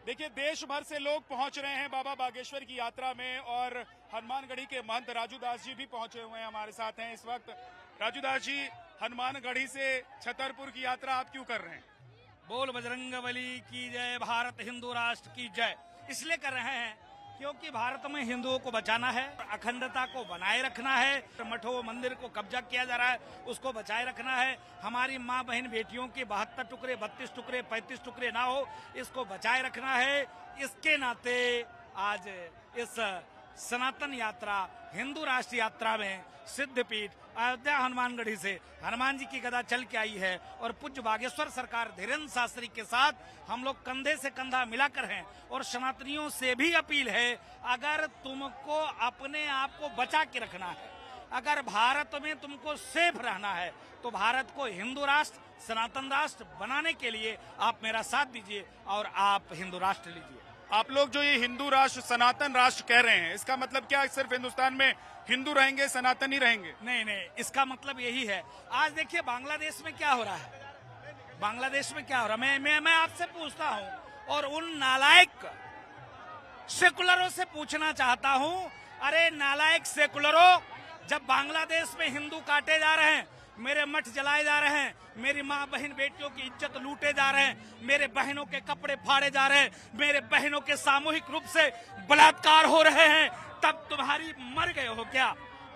देखिए, देश भर से लोग पहुंच रहे हैं बाबा बागेश्वर की यात्रा में और हनुमानगढ़ी के महंत राजू दास जी भी पहुंचे हुए हैं, हमारे साथ हैं इस वक्त। राजू दास जी, हनुमानगढ़ी से छतरपुर की यात्रा आप क्यों कर रहे हैं? बोल बजरंगबली की जय, भारत हिंदू राष्ट्र की जय। इसलिए कर रहे हैं क्योंकि भारत में हिंदुओं को बचाना है, अखंडता को बनाए रखना है। मठों मंदिर को कब्जा किया जा रहा है, उसको बचाए रखना है। हमारी माँ बहन बेटियों के 72 टुकड़े, 32 टुकड़े, 35 टुकड़े ना हो, इसको बचाए रखना है। इसके नाते आज इस सनातन यात्रा, हिंदू राष्ट्र यात्रा में सिद्धपीठ अयोध्या हनुमानगढ़ी से हनुमान जी की गदा चल के आई है और पूज्य बागेश्वर सरकार धीरेन्द्र शास्त्री के साथ हम लोग कंधे से कंधा मिलाकर हैं। और सनातनियों से भी अपील है, अगर तुमको अपने आप को बचा के रखना है, अगर भारत में तुमको सेफ रहना है, तो भारत को हिंदू राष्ट्र, सनातन राष्ट्र बनाने के लिए आप मेरा साथ दीजिए और आप हिंदू राष्ट्र लीजिए। आप लोग जो ये हिंदू राष्ट्र, सनातन राष्ट्र कह रहे हैं, इसका मतलब क्या सिर्फ हिंदुस्तान में हिंदू रहेंगे, सनातनी रहेंगे? नहीं, इसका मतलब यही है। आज देखिए बांग्लादेश में क्या हो रहा है, बांग्लादेश में क्या हो रहा है, मैं आपसे पूछता हूं और उन नालायक सेकुलरों से पूछना चाहता हूं। अरे नालायक सेकुलरों, जब बांग्लादेश में हिंदू काटे जा रहे हैं, मेरे मठ जलाए जा रहे हैं, मेरी माँ बहन बेटियों की इज्जत लूटे जा रहे हैं, मेरे बहनों के कपड़े फाड़े जा रहे हैं, मेरे बहनों के सामूहिक रूप से बलात्कार हो रहे हैं, तब तुम्हारी मर गए हो क्या?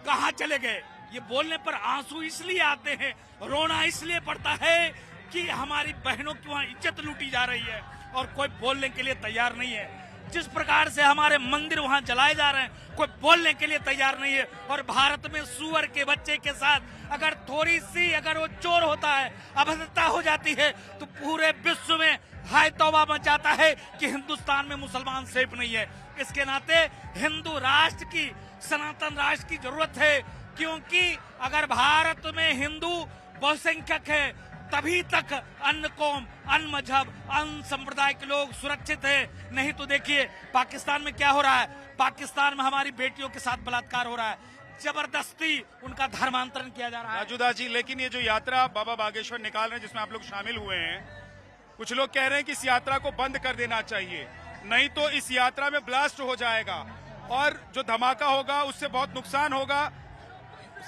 कहाँ चले गए? ये बोलने पर आंसू इसलिए आते हैं, रोना इसलिए पड़ता है कि हमारी बहनों की वहाँ इज्जत लूटी जा रही है और कोई बोलने के लिए तैयार नहीं है। जिस प्रकार से हमारे मंदिर वहां जलाए जा रहे हैं, कोई बोलने के लिए तैयार नहीं है। और भारत में सुअर के बच्चे के साथ अगर थोड़ी सी अगर वो चोर होता है, अभद्रता हो जाती है, तो पूरे विश्व में हाय तौबा मच जाता है कि हिंदुस्तान में मुसलमान सेफ नहीं है। इसके नाते हिंदू राष्ट्र की, सनातन राष्ट्र की जरूरत है, क्योंकि अगर भारत में हिंदू बहुसंख्यक है, तभी तक अन्य कौम, अन्य मजहब, अन्य संप्रदाय के लोग सुरक्षित है। नहीं तो देखिए पाकिस्तान में क्या हो रहा है, पाकिस्तान में हमारी बेटियों के साथ बलात्कार हो रहा है, जबरदस्ती उनका धर्मांतरण किया जा रहा है। राजूदास जी, लेकिन ये जो यात्रा बाबा बागेश्वर निकाल रहे हैं, जिसमें आप लोग शामिल हुए हैं, कुछ लोग कह रहे हैं कि इस यात्रा को बंद कर देना चाहिए, नहीं तो इस यात्रा में ब्लास्ट हो जाएगा और जो धमाका होगा उससे बहुत नुकसान होगा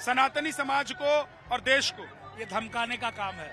सनातनी समाज को और देश को। ये धमकाने का काम है,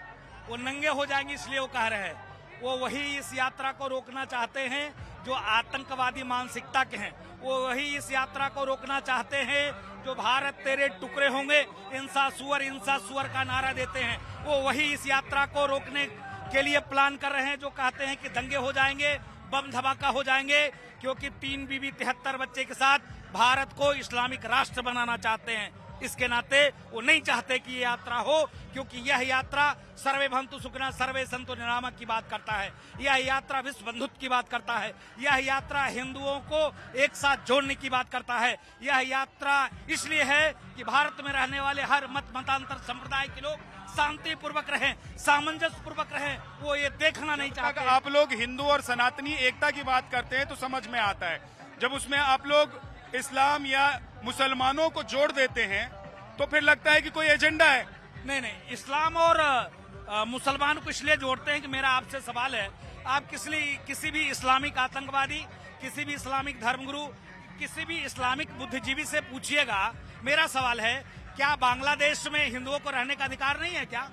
वो नंगे हो जाएंगे इसलिए वो कह रहे हैं। वो वही इस यात्रा को रोकना चाहते हैं जो आतंकवादी मानसिकता के हैं, वो वही इस यात्रा को रोकना चाहते हैं जो भारत तेरे टुकड़े होंगे, इंसा सुअर का नारा देते हैं। वो वही इस यात्रा को रोकने के लिए प्लान कर रहे हैं, जो कहते हैं कि दंगे हो जाएंगे, बम धमाका हो जाएंगे, क्योंकि 3 बीबी 73 बच्चे के साथ भारत को इस्लामिक राष्ट्र बनाना चाहते हैं। इसके नाते वो नहीं चाहते कि ये यात्रा हो, क्योंकि यह यात्रा सर्वे भवन्तु सुखिनः सर्वे सन्तु निरामय की बात करता है, यह यात्रा विश्व बंधुत्व की बात करता है, यह यात्रा हिंदुओं को एक साथ जोड़ने की बात करता है। यह यात्रा इसलिए है कि भारत में रहने वाले हर मतांतर संप्रदाय के लोग शांति पूर्वक रहें, सामंजस्य पूर्वक रहें, वो ये देखना नहीं चाहते। आप लोग हिंदू और सनातनी एकता की बात करते हैं तो समझ में आता है, जब उसमें आप लोग इस्लाम या मुसलमानों को जोड़ देते हैं तो फिर लगता है कि कोई एजेंडा है। नहीं, इस्लाम और मुसलमान को इसलिए जोड़ते हैं कि मेरा आपसे सवाल है, आप किसी भी इस्लामिक आतंकवादी, किसी भी इस्लामिक धर्मगुरु, किसी भी इस्लामिक बुद्धिजीवी से पूछिएगा, मेरा सवाल है, क्या बांग्लादेश में हिंदुओं को रहने का अधिकार नहीं है क्या?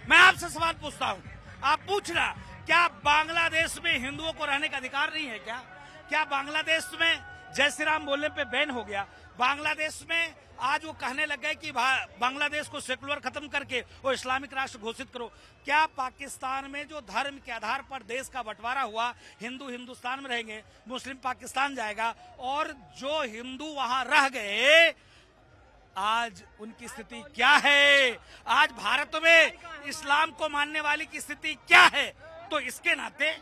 मैं आपसे सवाल पूछता हूँ, आप पूछना, क्या बांग्लादेश में हिंदुओं को रहने का अधिकार नहीं है क्या? क्या बांग्लादेश में जय श्री राम बोलने पे बैन हो गया? बांग्लादेश में आज वो कहने लग गए कि बांग्लादेश को सेकुलर खत्म करके वो इस्लामिक राष्ट्र घोषित करो। क्या पाकिस्तान में जो धर्म के आधार पर देश का बंटवारा हुआ, हिंदू हिंदुस्तान में रहेंगे, मुस्लिम पाकिस्तान जाएगा, और जो हिंदू वहां रह गए आज उनकी स्थिति क्या है? आज भारत में इस्लाम को मानने वाली की स्थिति क्या है? तो इसके नाते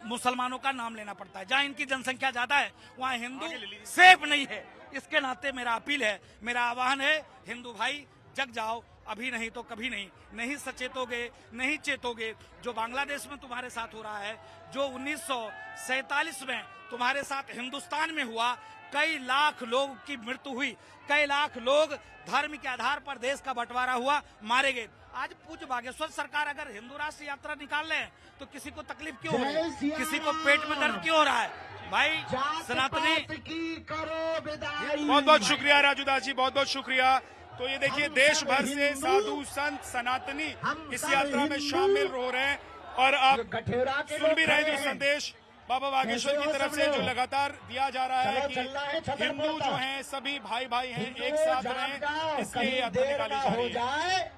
मुसलमानों का नाम लेना पड़ता है। जहाँ इनकी जनसंख्या ज्यादा है वहाँ हिंदू सेफ नहीं है। इसके नाते मेरा अपील है, मेरा आह्वान है, हिंदू भाई जग जाओ, अभी नहीं तो कभी नहीं। नहीं सचेतोगे, नहीं चेतोगे, जो बांग्लादेश में तुम्हारे साथ हो रहा है, जो 1947 में तुम्हारे साथ हिंदुस्तान में हुआ, कई लाख लोग की मृत्यु हुई, कई लाख लोग धर्म के आधार पर देश का बंटवारा हुआ, मारे गए। आज पूज्य बागेश्वर सरकार अगर हिंदू राष्ट्र यात्रा निकाल ले तो किसी को तकलीफ क्यों हो रही है, किसी को पेट में दर्द क्यों हो रहा है? भाई सनातनी, बहुत बहुत शुक्रिया राजूदास जी, बहुत बहुत शुक्रिया। तो ये देखिए देश भर से साधु संत सनातनी इस यात्रा में शामिल हो रहे हैं और आप सुन भी रहे हैं जो संदेश बाबा बागेश्वर की तरफ से जो लगातार दिया जा रहा है कि हिंदू जो हैं सभी भाई भाई हैं, एक साथ रहें, इसलिए यात्रा निकाली जा रही है।